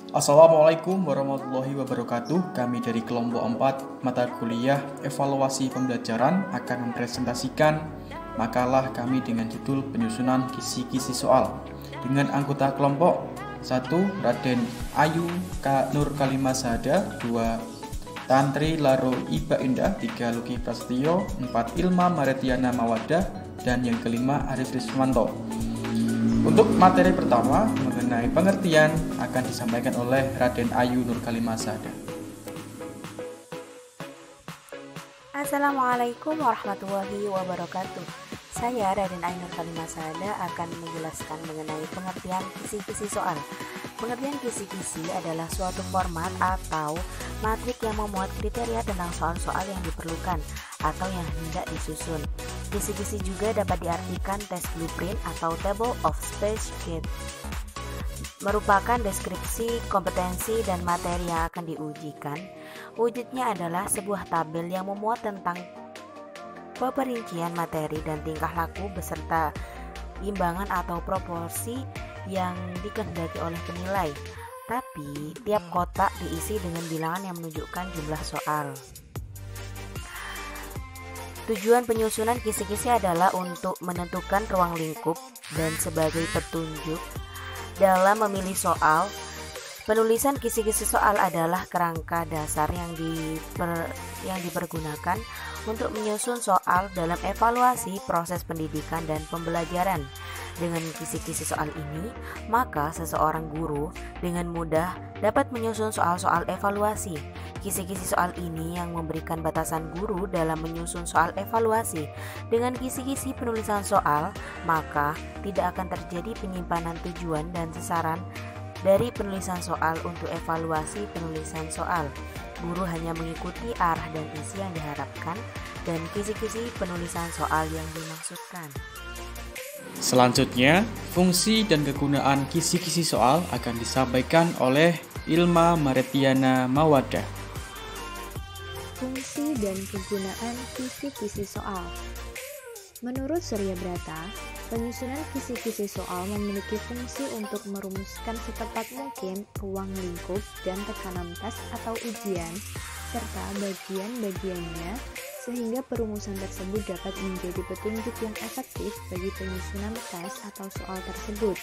Assalamualaikum warahmatullahi wabarakatuh. Kami dari kelompok 4 mata kuliah evaluasi pembelajaran akan mempresentasikan makalah kami dengan judul penyusunan kisi-kisi soal dengan anggota kelompok 1. Raden Ayu Nur Kalimasada, 2. Tantri Laro Iba Indah, 3. Luki Prasetyo, 4. Ilma Maretiana Mawadah, dan yang kelima Arif Riswanto. Untuk materi pertama mengenai pengertian akan disampaikan oleh Raden Ayu Nur Kalimasada. Assalamualaikum warahmatullahi wabarakatuh. Saya Raden Ayu Nur Kalimasada akan menjelaskan mengenai pengertian kisi-kisi soal. Pengertian kisi-kisi adalah suatu format atau matrik yang memuat kriteria tentang soal-soal yang diperlukan atau yang hendak disusun. Kisi-kisi juga dapat diartikan test blueprint atau table of specification, merupakan deskripsi kompetensi dan materi yang akan diujikan. Wujudnya adalah sebuah tabel yang memuat tentang peperincian materi dan tingkah laku beserta imbangan atau proporsi yang dikehendaki oleh penilai. Tapi tiap kotak diisi dengan bilangan yang menunjukkan jumlah soal. Tujuan penyusunan kisi-kisi adalah untuk menentukan ruang lingkup dan sebagai petunjuk dalam memilih soal. Penulisan kisi-kisi soal adalah kerangka dasar yang dipergunakan untuk menyusun soal dalam evaluasi proses pendidikan dan pembelajaran. Dengan kisi-kisi soal ini, maka seseorang guru dengan mudah dapat menyusun soal-soal evaluasi. Kisi-kisi soal ini yang memberikan batasan guru dalam menyusun soal evaluasi. Dengan kisi-kisi penulisan soal, maka tidak akan terjadi penyimpanan tujuan dan sasaran dari penulisan soal untuk evaluasi penulisan soal. Guru hanya mengikuti arah dan isi yang diharapkan dan kisi-kisi penulisan soal yang dimaksudkan. Selanjutnya, fungsi dan kegunaan kisi-kisi soal akan disampaikan oleh Ilma Maretiana Mawadah. Fungsi dan kegunaan kisi-kisi soal. Menurut Surya Brata, penyusunan kisi-kisi soal memiliki fungsi untuk merumuskan setepat mungkin ruang lingkup dan tekanan tes atau ujian, serta bagian-bagiannya, sehingga perumusan tersebut dapat menjadi petunjuk yang efektif bagi penyusunan tes atau soal tersebut.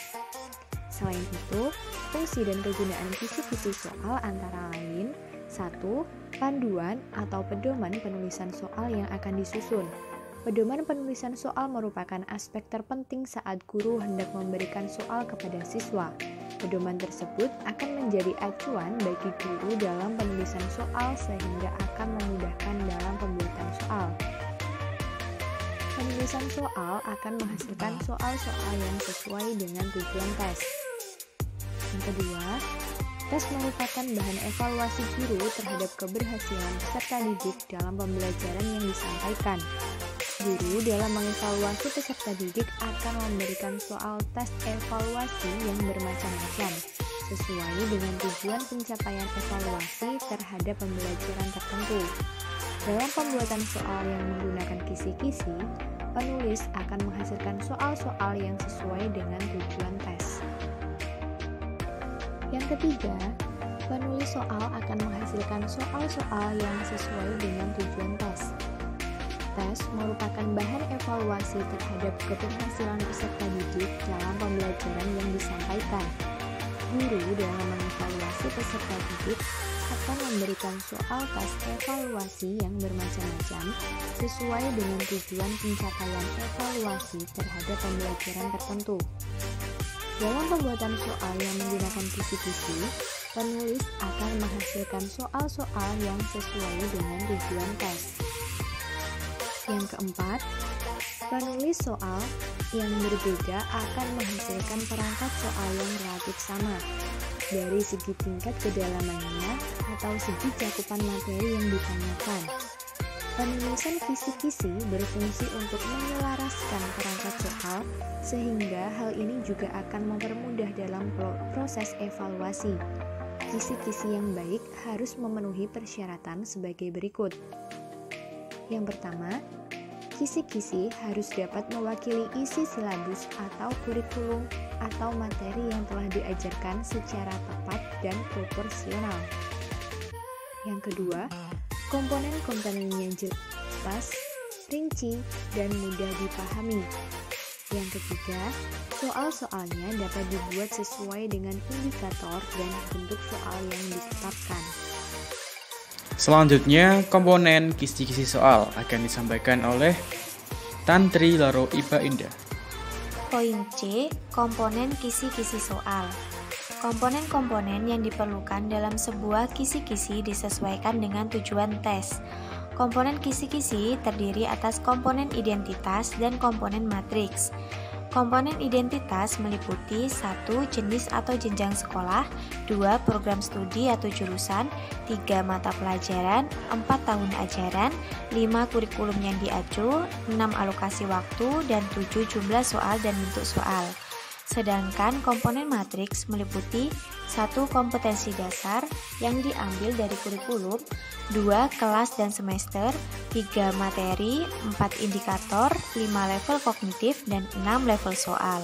Selain itu, fungsi dan kegunaan kisi-kisi soal antara lain: 1. Panduan atau pedoman penulisan soal yang akan disusun. Pedoman penulisan soal merupakan aspek terpenting saat guru hendak memberikan soal kepada siswa. Pedoman tersebut akan menjadi acuan bagi guru dalam penulisan soal sehingga akan memudahkan dalam pembuatan soal. Penulisan soal akan menghasilkan soal-soal yang sesuai dengan tujuan tes. Yang kedua, tes merupakan bahan evaluasi guru terhadap keberhasilan peserta didik dalam pembelajaran yang disampaikan. Guru dalam mengevaluasi peserta didik akan memberikan soal tes evaluasi yang bermacam-macam, sesuai dengan tujuan pencapaian evaluasi terhadap pembelajaran tertentu. Dalam pembuatan soal yang menggunakan kisi-kisi, penulis akan menghasilkan soal-soal yang sesuai dengan tujuan tes. Yang ketiga, penulis soal akan menghasilkan soal-soal yang sesuai dengan tujuan tes. Tes merupakan bahan evaluasi terhadap keberhasilan peserta didik dalam pembelajaran yang disampaikan. Guru dalam mengevaluasi peserta didik akan memberikan soal tes evaluasi yang bermacam-macam sesuai dengan tujuan pencapaian evaluasi terhadap pembelajaran tertentu. Dalam pembuatan soal yang menggunakan kisi-kisi, penulis akan menghasilkan soal-soal yang sesuai dengan tujuan tes. Yang keempat, penulis soal yang berbeda akan menghasilkan perangkat soal yang relatif sama dari segi tingkat kedalamannya atau segi cakupan materi yang ditanyakan. Penulisan kisi-kisi berfungsi untuk menyelaraskan perangkat soal sehingga hal ini juga akan mempermudah dalam proses evaluasi. Kisi-kisi yang baik harus memenuhi persyaratan sebagai berikut. Yang pertama, Kisi-kisi harus dapat mewakili isi silabus atau kurikulum atau materi yang telah diajarkan secara tepat dan proporsional. Yang kedua, komponen-komponennya jelas, rinci, dan mudah dipahami. Yang ketiga, soal-soalnya dapat dibuat sesuai dengan indikator dan bentuk soal yang ditetapkan. Selanjutnya, komponen kisi-kisi soal akan disampaikan oleh Tantri Laro Iba Indah. Poin C, komponen kisi-kisi soal. Komponen-komponen yang diperlukan dalam sebuah kisi-kisi disesuaikan dengan tujuan tes. Komponen kisi-kisi terdiri atas komponen identitas dan komponen matriks. Komponen identitas meliputi 1. Jenis atau jenjang sekolah, 2. Program studi atau jurusan, 3. Mata pelajaran, 4. Tahun ajaran, 5. Kurikulum yang diacu, 6. Alokasi waktu, dan 7. Jumlah soal dan bentuk soal. Sedangkan komponen matriks meliputi 1. Kompetensi dasar yang diambil dari kurikulum, 2. Kelas dan semester, 3. Materi, 4. Indikator, 5. Level kognitif, dan 6. Level soal.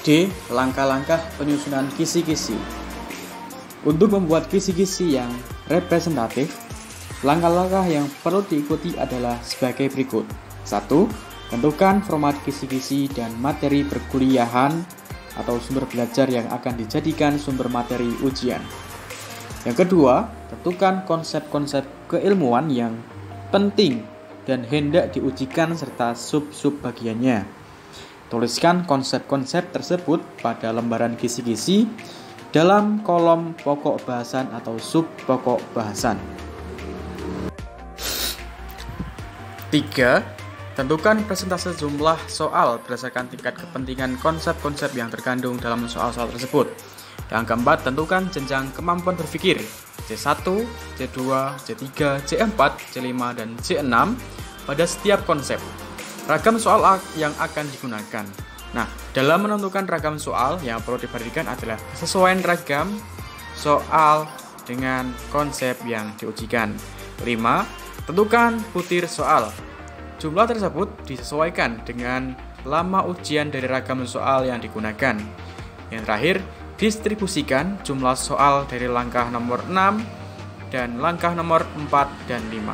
D. Langkah-langkah penyusunan kisi-kisi. Untuk membuat kisi-kisi yang representatif, langkah-langkah yang perlu diikuti adalah sebagai berikut. 1. Tentukan format kisi-kisi dan materi perkuliahan atau sumber belajar yang akan dijadikan sumber materi ujian. Yang kedua, tentukan konsep-konsep keilmuan yang penting dan hendak diujikan serta sub-sub bagiannya. Tuliskan konsep-konsep tersebut pada lembaran kisi-kisi dalam kolom pokok bahasan atau sub pokok bahasan. 3. Tentukan persentase jumlah soal berdasarkan tingkat kepentingan konsep-konsep yang terkandung dalam soal-soal tersebut. Yang keempat, tentukan jenjang kemampuan berpikir C1, C2, C3, C4, C5, dan C6 pada setiap konsep. Ragam soal yang akan digunakan. Nah, dalam menentukan ragam soal yang perlu diperhatikan adalah kesesuaian ragam soal dengan konsep yang diujikan. 5. Tentukan butir soal. Jumlah tersebut disesuaikan dengan lama ujian dari ragam soal yang digunakan. Yang terakhir, distribusikan jumlah soal dari langkah nomor 6 dan langkah nomor 4 dan 5.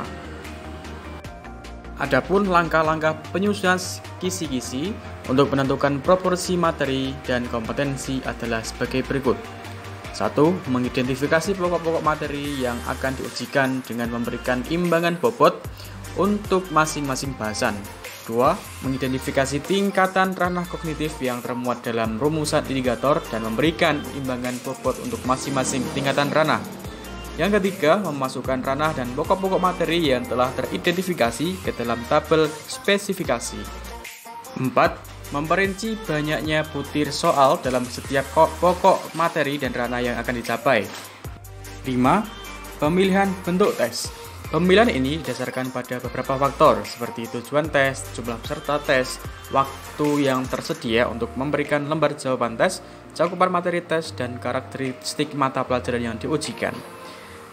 Adapun langkah-langkah penyusunan kisi-kisi untuk menentukan proporsi materi dan kompetensi adalah sebagai berikut. 1. Mengidentifikasi pokok-pokok materi yang akan diujikan dengan memberikan imbangan bobot untuk masing-masing bahasan. 2. Mengidentifikasi tingkatan ranah kognitif yang termuat dalam rumusan indikator dan memberikan imbangan bobot untuk masing-masing tingkatan ranah. Yang ketiga, memasukkan ranah dan pokok-pokok materi yang telah teridentifikasi ke dalam tabel spesifikasi. 4. Memperinci banyaknya butir soal dalam setiap pokok materi dan ranah yang akan dicapai. 5. Pemilihan bentuk tes. Pemilihan ini didasarkan pada beberapa faktor seperti tujuan tes, jumlah peserta tes, waktu yang tersedia untuk memberikan lembar jawaban tes, cakupan materi tes, dan karakteristik mata pelajaran yang diujikan.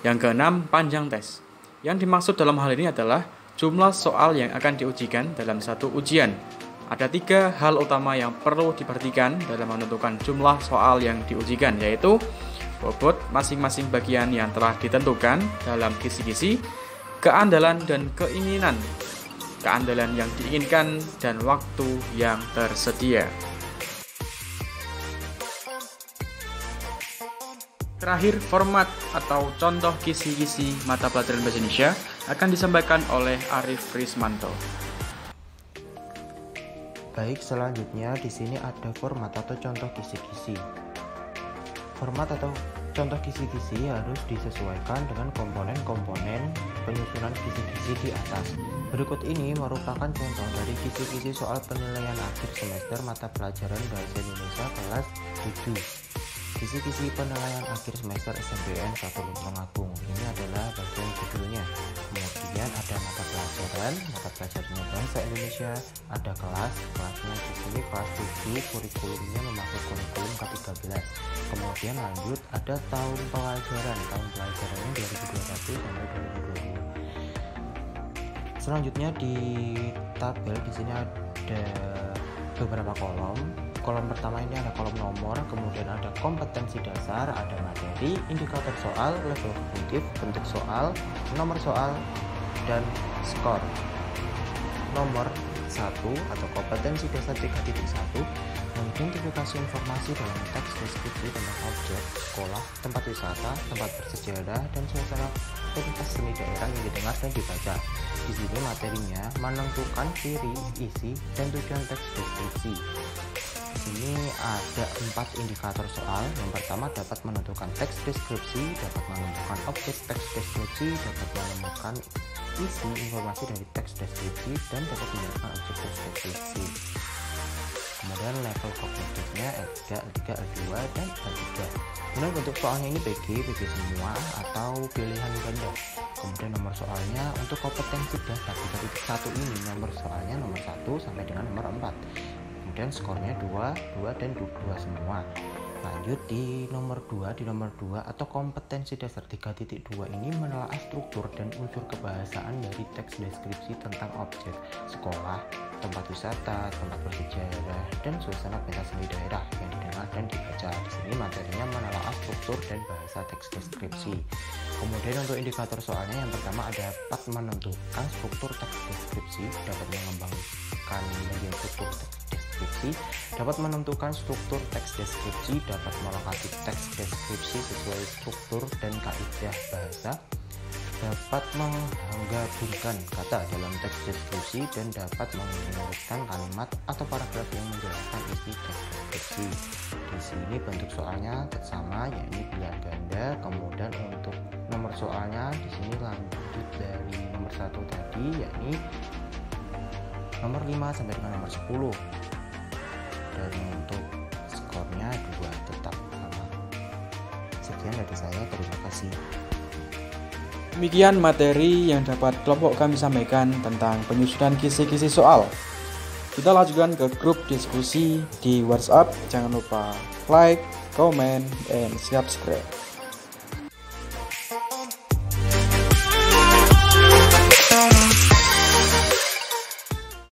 Yang keenam, panjang tes. Yang dimaksud dalam hal ini adalah jumlah soal yang akan diujikan dalam satu ujian. Ada 3 hal utama yang perlu diperhatikan dalam menentukan jumlah soal yang diujikan, yaitu bobot masing-masing bagian yang telah ditentukan dalam kisi-kisi, keandalan dan keinginan, keandalan yang diinginkan, dan waktu yang tersedia. Terakhir, format atau contoh kisi-kisi mata pelajaran Bahasa Indonesia akan disampaikan oleh Arif Rismanto. Baik, selanjutnya di sini ada format atau contoh kisi-kisi. Format atau contoh kisi-kisi harus disesuaikan dengan komponen-komponen penyusunan kisi-kisi di atas. Berikut ini merupakan contoh dari kisi-kisi soal penilaian akhir semester mata pelajaran Bahasa Indonesia kelas 7. Kisi-kisi penilaian akhir semester SMPN 1 Lintang Agung. Ini adalah bagian judulnya. Kemudian ada mata pelajarannya Bahasa Indonesia, ada kelasnya di sini kelas 7, kurikulumnya memakai kurikulum ke-13. Kemudian lanjut ada tahun pelajarannya 2021 sampai 2022. Selanjutnya di tabel di sini ada beberapa kolom. Kolom pertama ini ada kolom nomor, kemudian ada kompetensi dasar, ada materi, indikator soal, level kognitif, bentuk soal, nomor soal, dan skor. Nomor 1 atau kompetensi dasar 3.1 mengidentifikasi informasi dalam teks deskripsi tentang objek, sekolah, tempat wisata, tempat bersejarah, dan suasana aktivitas seni daerah yang didengar dan dibaca. Di sini materinya menentukan ciri, isi, dan tujuan teks deskripsi. Di sini ada 4 indikator soal. Yang pertama dapat menentukan teks deskripsi, dapat menentukan objek teks deskripsi, dapat menemukan isi informasi dari teks deskripsi, dan dapat menentukan objek teks deskripsi. Kemudian level kognitifnya L3, L3, L2, dan L3. Kemudian bentuk soalnya ini PG semua atau pilihan ganda. Kemudian nomor soalnya untuk kompetensi dasar 3.1 ini nomor soalnya nomor 1 sampai dengan nomor 4. Kemudian skornya 2, 2, dan 2 semua. Lanjut di nomor 2, atau kompetensi dasar 3.2 ini menelaah struktur dan unsur kebahasaan dari teks deskripsi tentang objek, sekolah, tempat wisata, tempat bersejarah, dan suasana pentas seni daerah yang didengar dan dibaca. Di sini materinya menelaah struktur dan bahasa teks deskripsi. Kemudian untuk indikator soalnya yang pertama dapat menentukan struktur teks deskripsi, dapat mengembangkan bagian struktur teks deskripsi, dapat menentukan struktur teks deskripsi, dapat melengkapi teks deskripsi sesuai struktur dan kaidah bahasa, dapat menggabungkan kata dalam teks deskripsi, dan dapat mengurutkan kalimat atau paragraf yang menjelaskan isi teks deskripsi. Di sini bentuk soalnya sama, yakni pilihan ganda. Kemudian untuk nomor soalnya di sini lanjut dari nomor 1 tadi, yakni nomor 5 sampai dengan nomor 10. Dan untuk skornya 2 tetap sama. Sekian dari saya, terima kasih. Demikian materi yang dapat kelompok kami sampaikan tentang penyusunan kisi-kisi soal. Kita lanjutkan ke grup diskusi di WhatsApp. Jangan lupa like, comment, and subscribe.